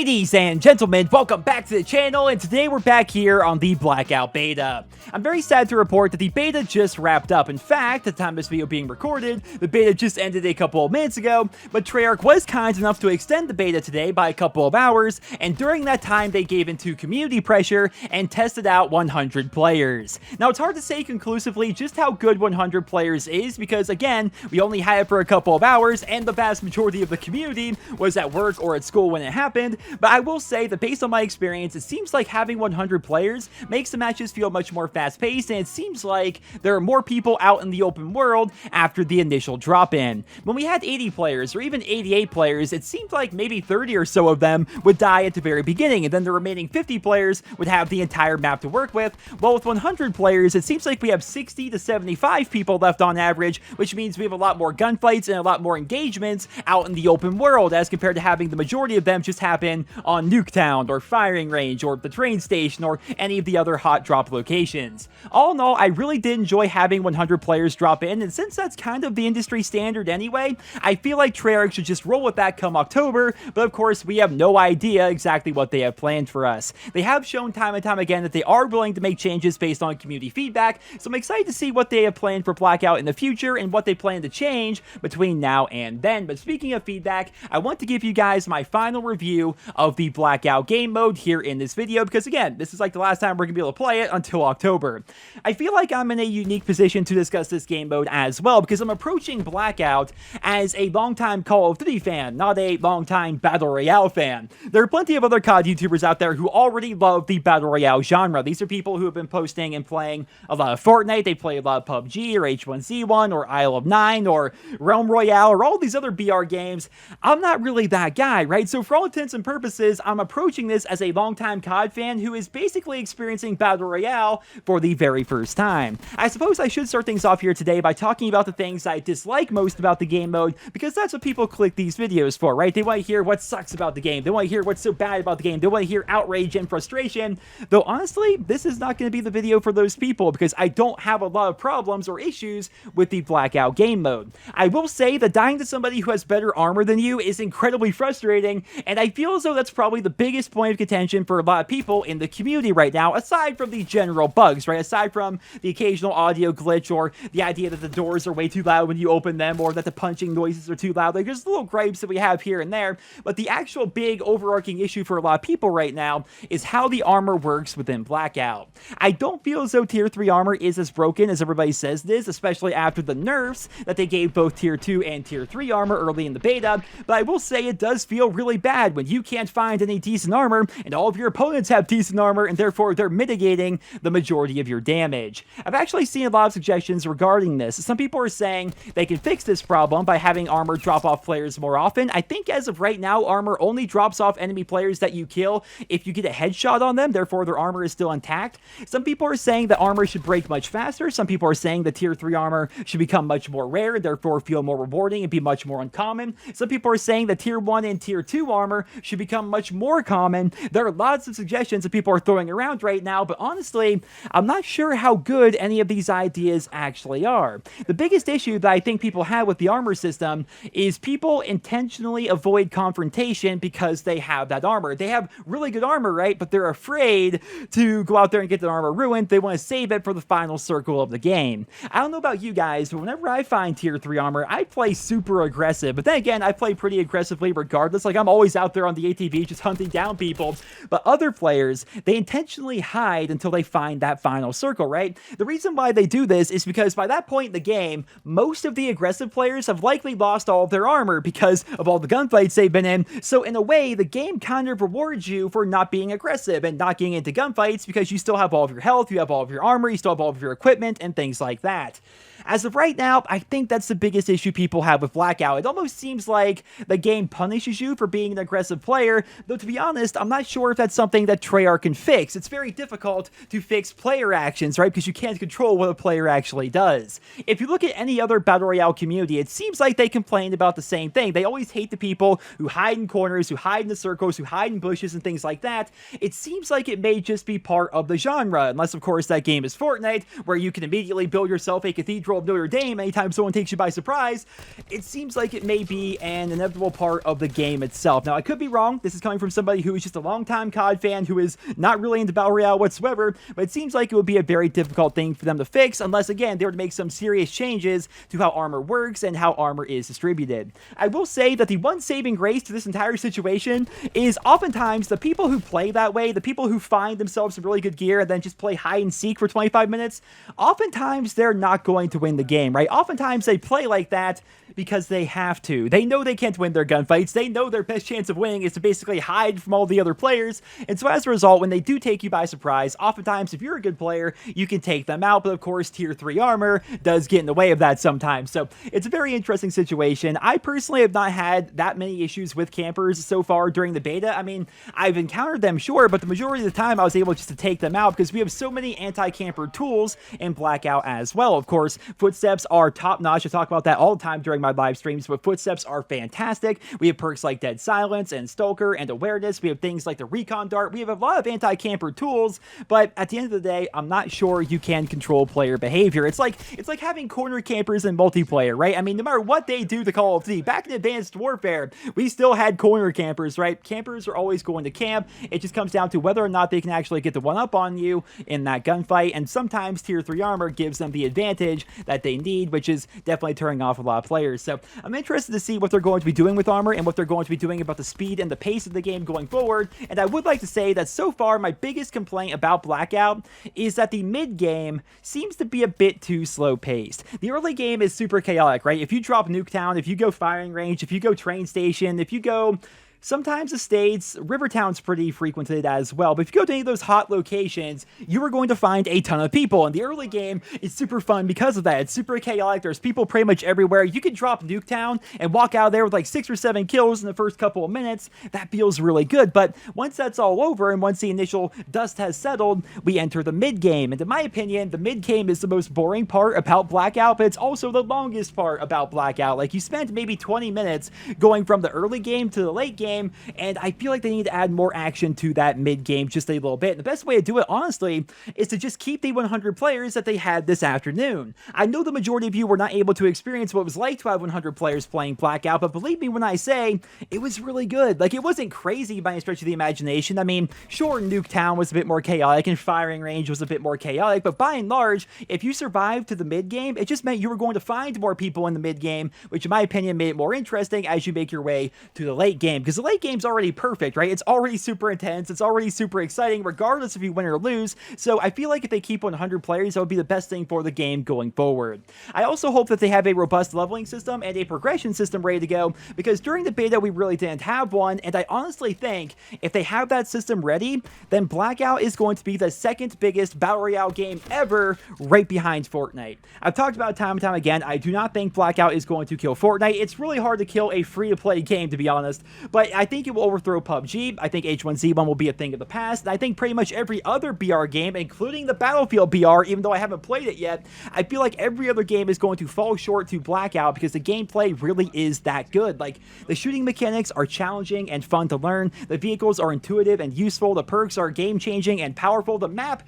Ladies and gentlemen, welcome back to the channel, and today we're back here on the Blackout Beta. I'm very sad to report that the beta just wrapped up. In fact, at the time of this video being recorded, the beta just ended a couple of minutes ago, but Treyarch was kind enough to extend the beta today by a couple of hours, and during that time they gave into community pressure and tested out 100 players. Now it's hard to say conclusively just how good 100 players is because again, we only had it for a couple of hours and the vast majority of the community was at work or at school when it happened. But I will say that based on my experience, it seems like having 100 players makes the matches feel much more fast-paced, and it seems like there are more people out in the open world after the initial drop-in. When we had 80 players, or even 88 players, it seemed like maybe 30 or so of them would die at the very beginning, and then the remaining 50 players would have the entire map to work with. Well, with 100 players, it seems like we have 60 to 75 people left on average, which means we have a lot more gunfights and a lot more engagements out in the open world, as compared to having the majority of them just happen on Nuketown, or Firing Range, or the train station, or any of the other hot drop locations. All in all, I really did enjoy having 100 players drop in, and since that's kind of the industry standard anyway, I feel like Treyarch should just roll with that come October, but of course, we have no idea exactly what they have planned for us. They have shown time and time again that they are willing to make changes based on community feedback, so I'm excited to see what they have planned for Blackout in the future and what they plan to change between now and then. But speaking of feedback, I want to give you guys my final review of the Blackout game mode here in this video, because again, this is like the last time we're gonna be able to play it until October. I feel like I'm in a unique position to discuss this game mode as well, because I'm approaching Blackout as a longtime Call of Duty fan, not a longtime Battle Royale fan. There are plenty of other COD YouTubers out there who already love the Battle Royale genre. These are people who have been posting and playing a lot of Fortnite, they play a lot of PUBG, or H1Z1, or Isle of 9, or Realm Royale, or all these other BR games. I'm not really that guy, right? So for all intents and purposes, I'm approaching this as a longtime COD fan who is basically experiencing Battle Royale for the very first time. I suppose I should start things off here today by talking about the things I dislike most about the game mode, because that's what people click these videos for, right? They want to hear what sucks about the game, they want to hear what's so bad about the game, they want to hear outrage and frustration, though honestly, this is not going to be the video for those people, because I don't have a lot of problems or issues with the Blackout game mode. I will say that dying to somebody who has better armor than you is incredibly frustrating, and I feel as though that's probably the biggest point of contention for a lot of people in the community right now, aside from the general bugs, right? Aside from the occasional audio glitch, or the idea that the doors are way too loud when you open them, or that the punching noises are too loud. Like, there's little gripes that we have here and there, but the actual big overarching issue for a lot of people right now is how the armor works within Blackout. I don't feel as though Tier 3 armor is as broken as everybody says it is, especially after the nerfs that they gave both Tier 2 and Tier 3 armor early in the beta, but I will say it does feel really bad when you can't find any decent armor and all of your opponents have decent armor, and therefore they're mitigating the majority of your damage. I've actually seen a lot of suggestions regarding this. Some people are saying they can fix this problem by having armor drop off players more often. I think as of right now, armor only drops off enemy players that you kill if you get a headshot on them, therefore their armor is still intact. Some people are saying that armor should break much faster. Some people are saying that Tier 3 armor should become much more rare, therefore feel more rewarding and be much more uncommon. Some people are saying that Tier 1 and Tier 2 armor should become much more common. There are lots of suggestions that people are throwing around right now, but honestly, I'm not sure how good any of these ideas actually are. The biggest issue that I think people have with the armor system is people intentionally avoid confrontation because they have that armor. They have really good armor, right? But they're afraid to go out there and get their armor ruined. They want to save it for the final circle of the game. I don't know about you guys, but whenever I find Tier 3 armor, I play super aggressive. But then again, I play pretty aggressively regardless. Like, I'm always out there on the ATV just hunting down people. But other players, they intentionally hide until they find that final circle, right? The reason why they do this is because by that point in the game, most of the aggressive players have likely lost all of their armor because of all the gunfights they've been in. So in a way, the game kind of rewards you for not being aggressive and not getting into gunfights because you still have all of your health, you have all of your armor, you still have all of your equipment, and things like that. As of right now, I think that's the biggest issue people have with Blackout. It almost seems like the game punishes you for being an aggressive player, though to be honest, I'm not sure if that's something that Treyarch can fix. It's very difficult to fix player actions, right? Because you can't control what a player actually does. If you look at any other Battle Royale community, it seems like they complain about the same thing. They always hate the people who hide in corners, who hide in the circles, who hide in bushes and things like that. It seems like it may just be part of the genre, unless of course that game is Fortnite, where you can immediately build yourself a cathedral Cathedral of Notre Dame anytime someone takes you by surprise, it seems like it may be an inevitable part of the game itself. Now, I could be wrong. This is coming from somebody who is just a longtime COD fan who is not really into Battle Royale whatsoever, but it seems like it would be a very difficult thing for them to fix unless, again, they were to make some serious changes to how armor works and how armor is distributed. I will say that the one saving grace to this entire situation is oftentimes the people who play that way, the people who find themselves some really good gear and then just play hide and seek for 25 minutes, oftentimes they're not going to win the game, right? Oftentimes they play like that because they have to. They know they can't win their gunfights. They know their best chance of winning is to basically hide from all the other players. And so as a result, when they do take you by surprise, oftentimes if you're a good player, you can take them out. But of course, tier 3 armor does get in the way of that sometimes. So it's a very interesting situation. I personally have not had that many issues with campers so far during the beta. I mean, I've encountered them, sure, but the majority of the time I was able just to take them out because we have so many anti-camper tools in Blackout as well. Of course, footsteps are top-notch. I talk about that all the time during my live streams, but footsteps are fantastic. We have perks like Dead Silence and Stalker and Awareness. We have things like the Recon Dart. We have a lot of anti-camper tools, but at the end of the day, I'm not sure you can control player behavior. It's like having corner campers in multiplayer, right? I mean, no matter what they do to Call of Duty, back in Advanced Warfare, we still had corner campers, right? Campers are always going to camp. It just comes down to whether or not they can actually get the one-up on you in that gunfight, and sometimes tier 3 armor gives them the advantage that they need, which is definitely turning off a lot of players. So I'm interested to see what they're going to be doing with armor and what they're going to be doing about the speed and the pace of the game going forward. And I would like to say that so far, my biggest complaint about Blackout is that the mid-game seems to be a bit too slow-paced. The early game is super chaotic, right? If you drop Nuketown, if you go firing range, if you go train station, if you go sometimes estates, Rivertown's pretty frequented as well, but if you go to any of those hot locations, you are going to find a ton of people, and the early game is super fun because of that. It's super chaotic, there's people pretty much everywhere. You can drop Nuketown and walk out of there with like 6 or 7 kills in the first couple of minutes. That feels really good, but once that's all over, and once the initial dust has settled, we enter the mid-game, and in my opinion, the mid-game is the most boring part about Blackout, but it's also the longest part about Blackout. Like, you spent maybe 20 minutes going from the early game to the late game, and I feel like they need to add more action to that mid-game just a little bit. And the best way to do it, honestly, is to just keep the 100 players that they had this afternoon. I know the majority of you were not able to experience what it was like to have 100 players playing Blackout, but believe me when I say, it was really good. Like, it wasn't crazy by any stretch of the imagination. I mean, sure, Nuketown was a bit more chaotic, and firing range was a bit more chaotic, but by and large, if you survived to the mid-game, it just meant you were going to find more people in the mid-game, which in my opinion made it more interesting as you make your way to the late game, because the late game's already perfect, right? It's already super intense, it's already super exciting, regardless if you win or lose, so I feel like if they keep 100 players, that would be the best thing for the game going forward. I also hope that they have a robust leveling system and a progression system ready to go, because during the beta, we really didn't have one, and I honestly think if they have that system ready, then Blackout is going to be the second biggest Battle Royale game ever, right behind Fortnite. I've talked about it time and time again, I do not think Blackout is going to kill Fortnite. It's really hard to kill a free-to-play game, to be honest, but I think it will overthrow PUBG. I think H1Z1 will be a thing of the past, and I think pretty much every other BR game, including the Battlefield BR, even though I haven't played it yet, I feel like every other game is going to fall short to Blackout because the gameplay really is that good. Like, the shooting mechanics are challenging and fun to learn, the vehicles are intuitive and useful, the perks are game-changing and powerful, the map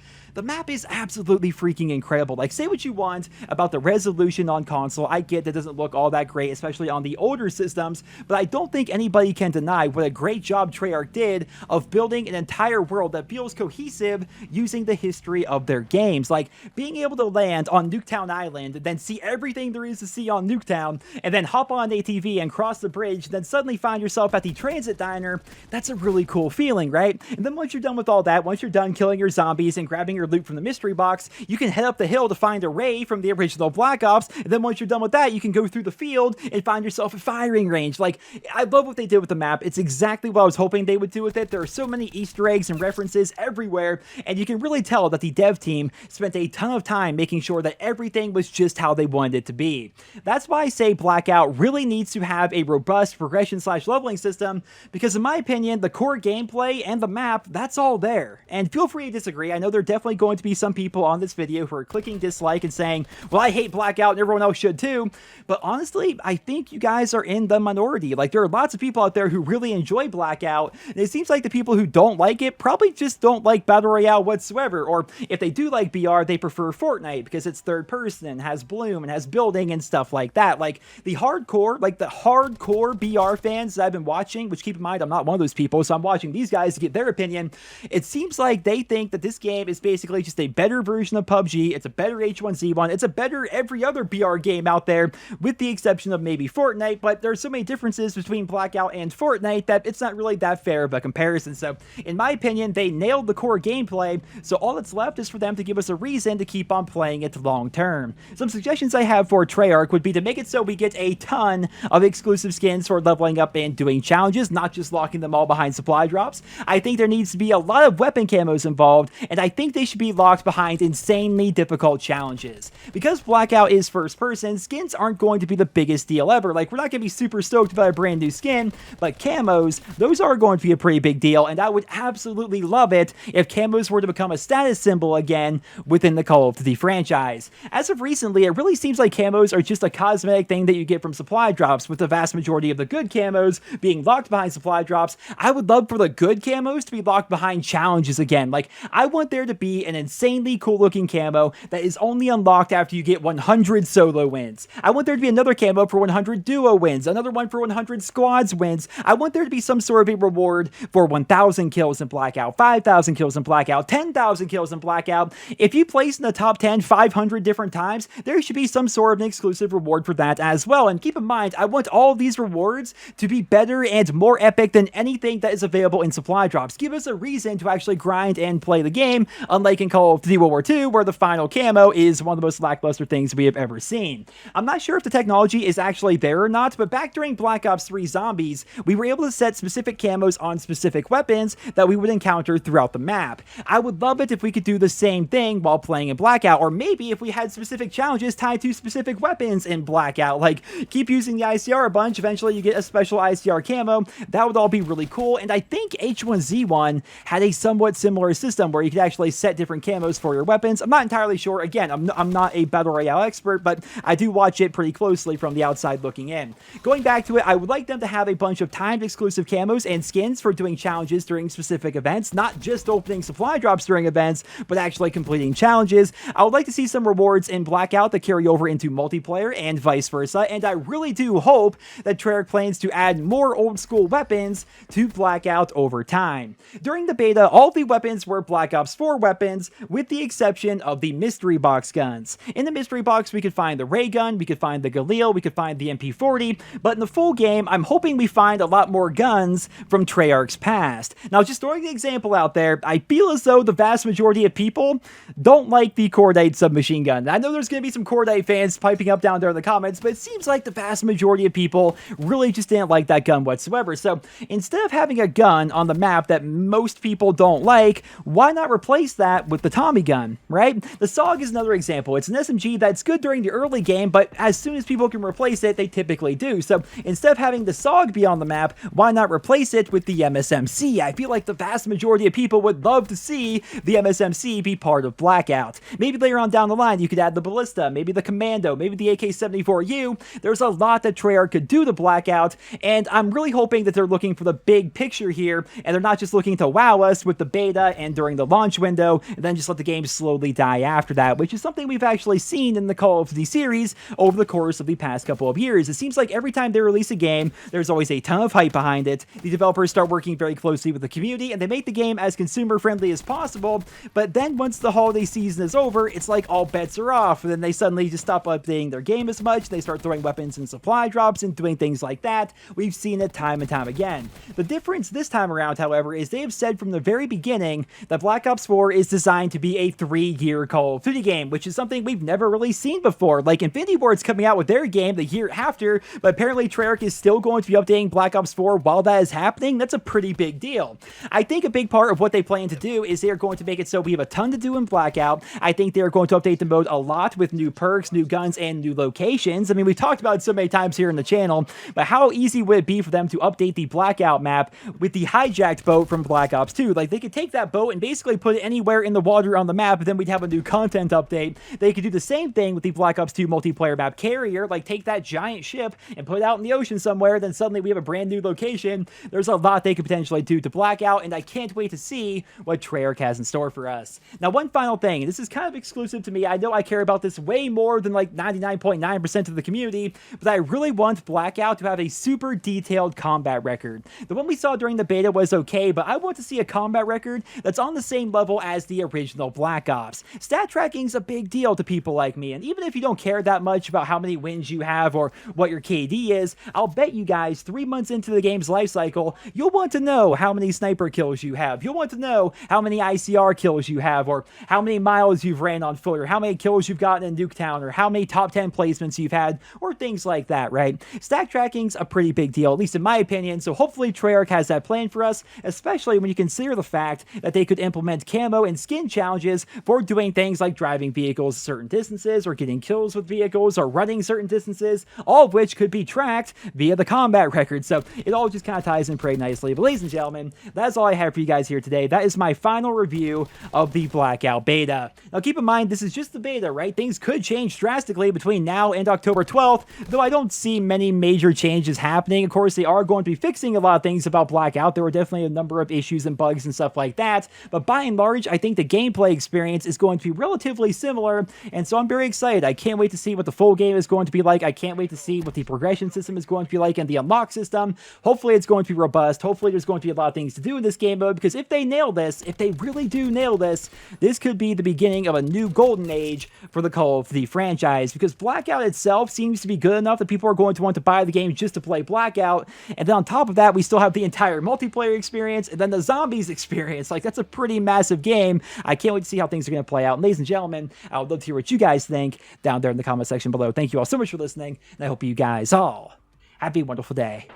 is absolutely freaking incredible. Like, say what you want about the resolution on console, I get that doesn't look all that great, especially on the older systems, but I don't think anybody can deny what a great job Treyarch did of building an entire world that feels cohesive using the history of their games. Like, being able to land on Nuketown Island, and then see everything there is to see on Nuketown, and then hop on an ATV and cross the bridge, then suddenly find yourself at the transit diner, that's a really cool feeling, right? And then once you're done with all that, once you're done killing your zombies and grabbing your loot from the mystery box, you can head up the hill to find a Ray from the original Black Ops, and then once you're done with that, you can go through the field and find yourself a firing range. Like, I love what they did with the map. It's exactly what I was hoping they would do with it. There are so many Easter eggs and references everywhere, and you can really tell that the dev team spent a ton of time making sure that everything was just how they wanted it to be. That's why I say Blackout really needs to have a robust progression/leveling system, because in my opinion, the core gameplay and the map, that's all there. And feel free to disagree. I know there are definitely going to be some people on this video who are clicking dislike and saying, well, I hate Blackout and everyone else should too, but honestly, I think you guys are in the minority. Like, there are lots of people out there who really enjoy Blackout, and it seems like the people who don't like it probably just don't like Battle Royale whatsoever, or if they do like BR, they prefer Fortnite because it's third person, has bloom, and has building and stuff like that. Like the hardcore BR fans that I've been watching, which keep in mind, I'm not one of those people, so I'm watching these guys to get their opinion. It seems like they think that this game is basically just a better version of PUBG. It's a better H1Z1. It's a better every other BR game out there, with the exception of maybe Fortnite, but there's so many differences between Blackout and Fortnite that it's not really that fair of a comparison. So in my opinion, they nailed the core gameplay, so all that's left is for them to give us a reason to keep on playing it long term. Some suggestions I have for Treyarch would be to make it so we get a ton of exclusive skins for leveling up and doing challenges, not just locking them all behind supply drops. I think there needs to be a lot of weapon camos involved, and I think they should be locked behind insanely difficult challenges. Because Blackout is first person, skins aren't going to be the biggest deal ever. Like, we're not going to be super stoked about a brand new skin, but camos, those are going to be a pretty big deal, and I would absolutely love it if camos were to become a status symbol again within the Call of Duty franchise. As of recently, it really seems like camos are just a cosmetic thing that you get from supply drops, with the vast majority of the good camos being locked behind supply drops. I would love for the good camos to be locked behind challenges again. Like, I want there to be an insanely cool looking camo that is only unlocked after you get 100 solo wins. I want there to be another camo for 100 duo wins, another one for 100 squads wins. I want there to be some sort of a reward for 1,000 kills in Blackout, 5,000 kills in Blackout, 10,000 kills in Blackout. If you place in the top 10 500 different times, there should be some sort of an exclusive reward for that as well. And keep in mind, I want all of these rewards to be better and more epic than anything that is available in supply drops. Give us a reason to actually grind and play the game, unlike in Call of Duty World War II, where the final camo is one of the most lackluster things we have ever seen. I'm not sure if the technology is actually there or not, but back during Black Ops 3 Zombies, we were able to set specific camos on specific weapons that we would encounter throughout the map. I would love it if we could do the same thing while playing in Blackout, or maybe if we had specific challenges tied to specific weapons in Blackout, like keep using the ICR a bunch, eventually you get a special ICR camo. That would all be really cool, and I think H1Z1 had a somewhat similar system where you could actually set different camos for your weapons. I'm not entirely sure. Again, I'm not a Battle Royale expert, but I do watch it pretty closely from the outside looking in. Going back to it, I would like them to have a bunch of timed exclusive camos and skins for doing challenges during specific events, not just opening supply drops during events, but actually completing challenges. I would like to see some rewards in Blackout that carry over into multiplayer and vice versa, and I really do hope that Treyarch plans to add more old school weapons to Blackout over time. During the beta, all the weapons were Black Ops 4 weapons, with the exception of the mystery box guns. In the mystery box, we could find the ray gun, we could find the Galil, we could find the MP40, but in the full game, I'm hoping we find a lot more guns from Treyarch's past. Now, just throwing the example out there, I feel as though the vast majority of people don't like the Cordite submachine gun. I know there's going to be some Cordite fans piping up down there in the comments, but it seems like the vast majority of people really just didn't like that gun whatsoever. So instead of having a gun on the map that most people don't like, why not replace that with the Tommy gun, right? The SOG is another example. It's an SMG that's good during the early game, but as soon as people can replace it, they typically do. So instead of having the SOG be on the map, why not replace it with the MSMC? I feel like the vast majority of people would love to see the MSMC be part of Blackout. Maybe later on down the line, you could add the Ballista, maybe the Commando, maybe the AK-74U. There's a lot that Treyarch could do to Blackout, and I'm really hoping that they're looking for the big picture here, and they're not just looking to wow us with the beta and during the launch window, and then just let the game slowly die after that, which is something we've actually seen in the Call of Duty series over the course of the past couple of years. It seems like every time they release a game, there's always a ton of hype behind it. The developers start working very closely with the community, and they make the game as consumer-friendly as possible, but then once the holiday season is over, it's like all bets are off, and then they suddenly just stop updating their game as much. They start throwing weapons and supply drops and doing things like that. We've seen it time and time again. The difference this time around, however, is they have said from the very beginning that Black Ops 4 is designed to be a 3-year Call of Duty game, which is something we've never really seen before. Like, Infinity Ward's coming out with their game the year after, but apparently Treyarch is still going to be updating Black Ops 4 while that is happening. That's a pretty big deal. I think a big part of what they plan to do is they're going to make it so we have a ton to do in Blackout. I think they're going to update the mode a lot with new perks, new guns, and new locations. I mean, we've talked about it so many times here in the channel, but how easy would it be for them to update the Blackout map with the hijacked boat from Black Ops 2? Like, they could take that boat and basically put it anywhere in the water on the map, and then we'd have a new content update. They could do the same thing with the Black Ops 2 multiplayer map Carrier, like take that giant ship and put it out in the ocean somewhere, then suddenly we have a brand new location, there's a lot they could potentially do to Blackout, and I can't wait to see what Treyarch has in store for us. Now, one final thing, and this is kind of exclusive to me. I know I care about this way more than like 99.9% of the community, but I really want Blackout to have a super detailed combat record. The one we saw during the beta was okay, but I want to see a combat record that's on the same level as the original Black Ops. Stat tracking's a big deal to people like me, and even if you don't care that much about how many wins you have or what your KD is, I'll bet you guys 3 months into the game's life cycle, you'll want to know how many sniper kills you have. You'll want to know how many ICR kills you have, or how many miles you've ran on foot, or how many kills you've gotten in Nuketown, or how many top 10 placements you've had, or things like that, right? Stat tracking's a pretty big deal, at least in my opinion, so hopefully Treyarch has that plan for us, especially when you consider the fact that they could implement camo and skin challenges for doing things like driving vehicles certain distances, or getting kills with vehicles, or running certain distances, all of which could be tracked via the combat record. So it all just kind of ties in pretty nicely. But ladies and gentlemen, that's all I have for you guys here today. That is my final review of the Blackout Beta. Now keep in mind, this is just the beta, right? Things could change drastically between now and October 12th, though I don't see many major changes happening. Of course, they are going to be fixing a lot of things about Blackout. There were definitely a number of issues and bugs and stuff like that, but by and large, I think the gameplay experience is going to be relatively similar, and so I'm very excited. I can't wait to see what the full game is going to be like. I can't wait to see what the progression system is going to be like and the unlock system. Hopefully it's going to be robust. Hopefully there's going to be a lot of things to do in this game mode, because if they nail this, if they really do nail this, this could be the beginning of a new golden age for the Call of Duty franchise, because Blackout itself seems to be good enough that people are going to want to buy the game just to play Blackout, and then on top of that, we still have the entire multiplayer experience, and then the zombies experience. Like, that's a pretty massive game. I can't wait to see how things are going to play out. And ladies and gentlemen, I would love to hear what you guys think down there in the comment section below. Thank you all so much for listening, and I hope you guys all have a wonderful day.